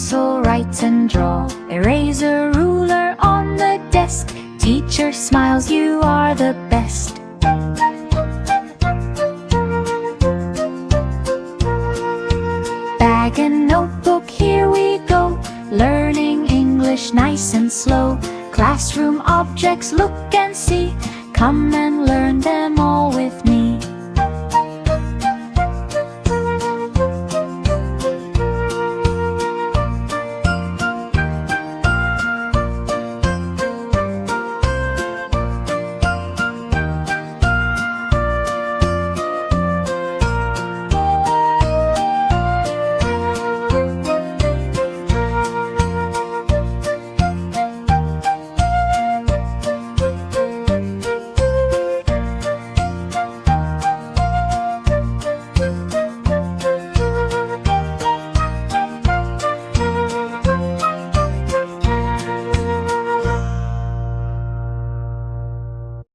Pencil, write and draw. Eraser, ruler on the desk. Teacher smiles, you are the best. Bag and notebook, here we go. Learning English nice and slow. Classroom objects, look and see. Come and learn them all with me.